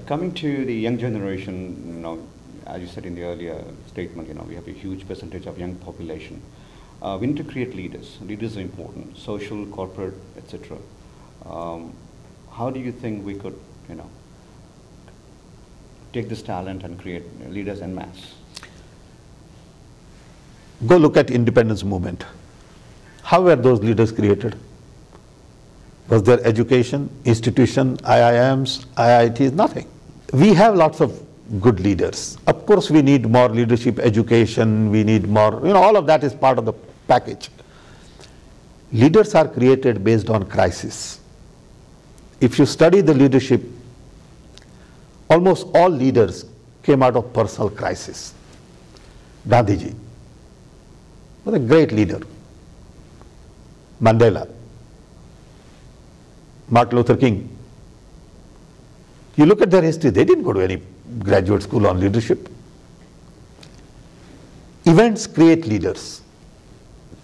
Coming to the young generation, as you said in the earlier statement, we have a huge percentage of young population. We need to create leaders. Leaders are important, social, corporate, etc. How do you think we could, take this talent and create leaders en masse? Go look at independence movement. How were those leaders created? Was there education, institution, IIMs, IITs? Nothing. We have lots of good leaders. Of course, we need more leadership education, we need more, all of that is part of the package. Leaders are created based on crisis. If you study the leadership, almost all leaders came out of personal crisis. Gandhiji was a great leader. Mandela, Martin Luther King. You look at their history, they didn't go to any graduate school on leadership. Events create leaders.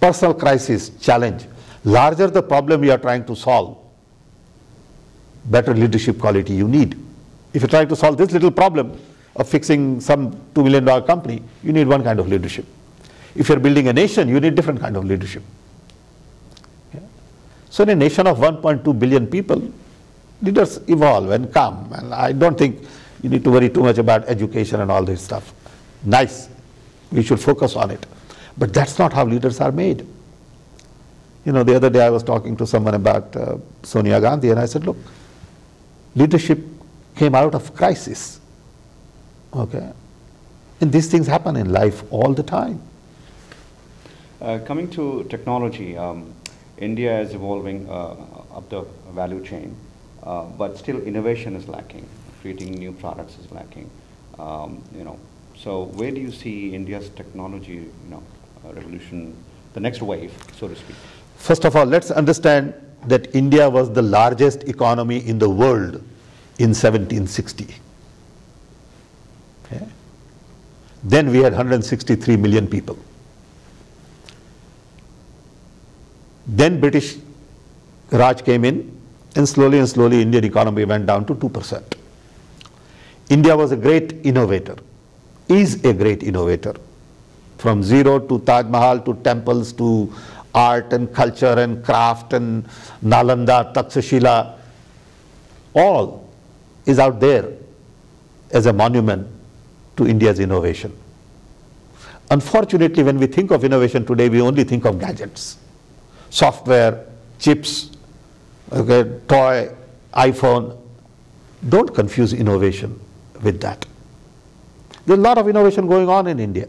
Personal crisis, challenge. Larger the problem you are trying to solve, better leadership quality you need. If you're trying to solve this little problem of fixing some $2 million company, you need one kind of leadership. If you're building a nation, you need different kind of leadership. So in a nation of 1.2 billion people, leaders evolve and come. And I don't think you need to worry too much about education and all this stuff. Nice, we should focus on it. But that's not how leaders are made. The other day I was talking to someone about Sonia Gandhi, and I said, look, leadership came out of crisis. Okay? And these things happen in life all the time. Coming to technology, India is evolving up the value chain, but still innovation is lacking. Creating new products is lacking. So where do you see India's technology, revolution, the next wave, so to speak? First of all, let's understand that India was the largest economy in the world in 1760. Okay? Then we had 163 million people. Then British Raj came in, and slowly Indian economy went down to 2%. India was a great innovator, is a great innovator. From zero to Taj Mahal to temples to art and culture and craft and Nalanda, Takshashila, all is out there as a monument to India's innovation. Unfortunately, when we think of innovation today, we only think of gadgets. Software, chips, okay, toy, iPhone. Don't confuse innovation with that. There's a lot of innovation going on in India.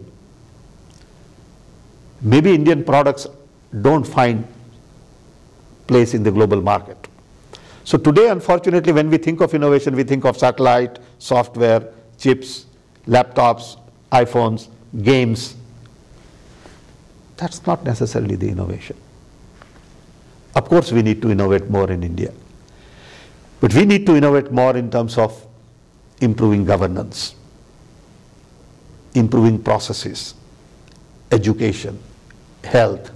Maybe Indian products don't find place in the global market. So today, unfortunately, when we think of innovation, we think of satellite, software, chips, laptops, iPhones, games. That's not necessarily the innovation. Of course, we need to innovate more in India. But we need to innovate more in terms of improving governance, improving processes, education, health,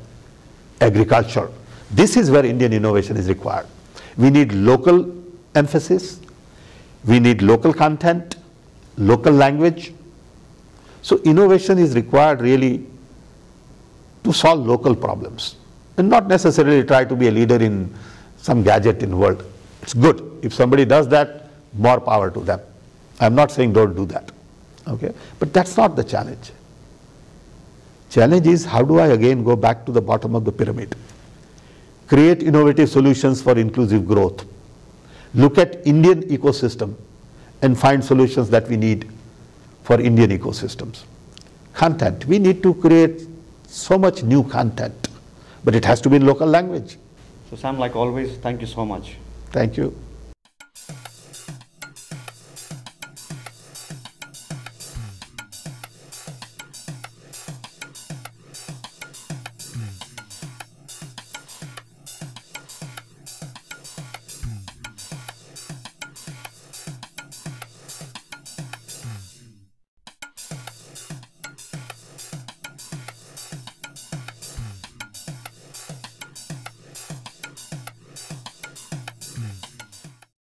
agriculture. This is where Indian innovation is required. We need local emphasis, we need local content, local language. So innovation is required really to solve local problems and not necessarily try to be a leader in some gadget in the world. It's good. If somebody does that, more power to them. I'm not saying don't do that. Okay? But that's not the challenge. Challenge is, how do I again go back to the bottom of the pyramid? Create innovative solutions for inclusive growth. Look at Indian ecosystem and find solutions that we need for Indian ecosystems. Content. We need to create so much new content, but it has to be in local language. So Sam, like always, thank you so much. Thank you.